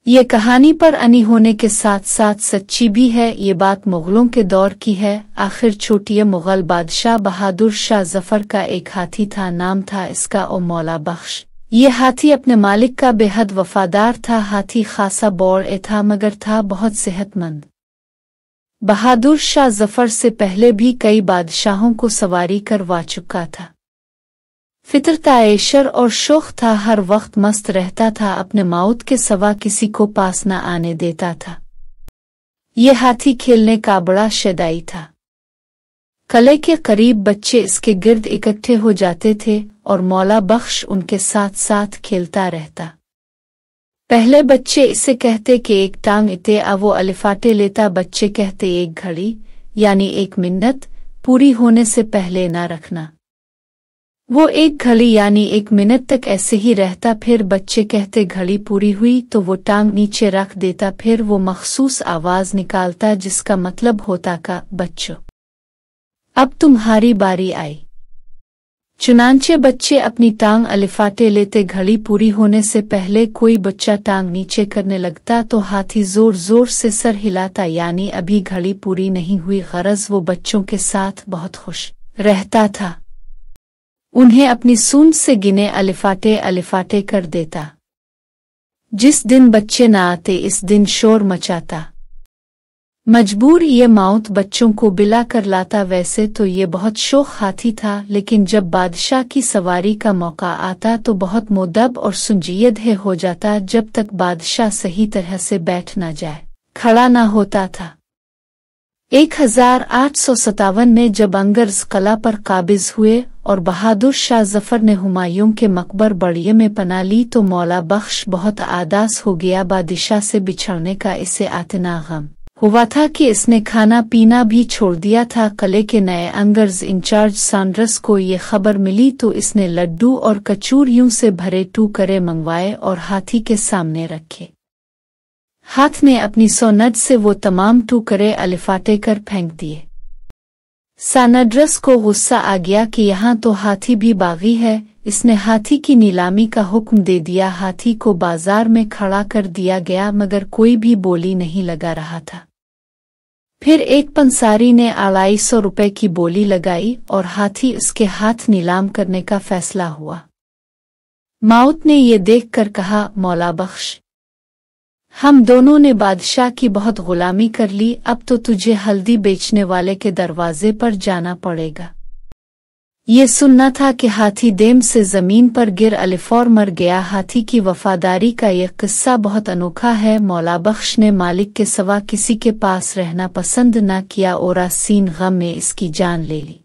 ये कहानी पर अनी होने के साथ साथ सच्ची भी है। ये बात मुगलों के दौर की है। आखिर छोटिया मुगल बादशाह बहादुर शाह जफर का एक हाथी था, नाम था इसका ओ मौला बख्श। ये हाथी अपने मालिक का बेहद वफादार था। हाथी खासा बौड़ था मगर था बहुत सेहतमंद। बहादुर शाह जफर से पहले भी कई बादशाहों को सवारी करवा चुका था। फितरत ऐशर और शौक था, हर वक्त मस्त रहता था, अपने मौत के सिवा किसी को पास न आने देता था। ये हाथी खेलने का बड़ा शौकीन था। कले के करीब बच्चे इसके गिर्द इकट्ठे हो जाते थे और मौला बख्श उनके साथ साथ खेलता रहता। पहले बच्चे इसे कहते कि एक टांग इते वो अलिफाटे लेता। बच्चे कहते एक घड़ी यानी 1 मिनट पूरी होने से पहले ना रखना। वो 1 घड़ी यानी 1 मिनट तक ऐसे ही रहता। फिर बच्चे कहते घड़ी पूरी हुई तो वो टांग नीचे रख देता। फिर वो मखसूस आवाज निकालता जिसका मतलब होता का बच्चों अब तुम्हारी बारी आई। चुनांचे बच्चे अपनी टांग अलिफाटे लेते। घड़ी पूरी होने से पहले कोई बच्चा टांग नीचे करने लगता तो हाथी जोर जोर से सर हिलाता, यानी अभी घड़ी पूरी नहीं हुई। गरज वो बच्चों के साथ बहुत खुश रहता था, उन्हें अपनी सूंड से गिने अलिफाटे अलिफाटे कर देता। जिस दिन बच्चे न आते इस दिन शोर मचाता। मजबूर ये मौत बच्चों को बिला कर लाता। वैसे तो ये बहुत शौक हाथी था, लेकिन जब बादशाह की सवारी का मौका आता तो बहुत मुद्दब और सुंजीदह हो जाता। जब तक बादशाह सही तरह से बैठ न जाए खड़ा न होता था। 1857 में जब अंग्रेज किला पर काबिज हुए और बहादुर शाह जफर ने हुमायूं के मकबर बड़िये में पनाह ली तो मौला बख्श बहुत आदास हो गया। बादशाह से बिछड़ने का इसे इतना गम हुआ था कि इसने खाना पीना भी छोड़ दिया था। किले के नए अंग्रेज इंचार्ज सैंडर्स को ये खबर मिली तो इसने लड्डू और कचूरियों से भरे टुकड़े मंगवाए और हाथी के सामने रखे। हाथ ने अपनी सोनद से वो तमाम टुकड़े अलिफाटे कर फेंक दिए। सैंडर्स को गुस्सा आ गया कि यहाँ तो हाथी भी बागी है। इसने हाथी की नीलामी का हुक्म दे दिया। हाथी को बाजार में खड़ा कर दिया गया मगर कोई भी बोली नहीं लगा रहा था। फिर एक पंसारी ने 250 रुपए की बोली लगाई और हाथी उसके हाथ नीलाम करने का फैसला हुआ। मौत ने ये देखकर कहा, मौला बख्श, हम दोनों ने बादशाह की बहुत गुलामी कर ली, अब तो तुझे हल्दी बेचने वाले के दरवाजे पर जाना पड़ेगा। ये सुनना था कि हाथी देम से जमीन पर गिर अलिफौर मर गया। हाथी की वफादारी का यह किस्सा बहुत अनोखा है। मौला बख्श ने मालिक के सिवा किसी के पास रहना पसंद न किया और सीन गम में इसकी जान ले ली।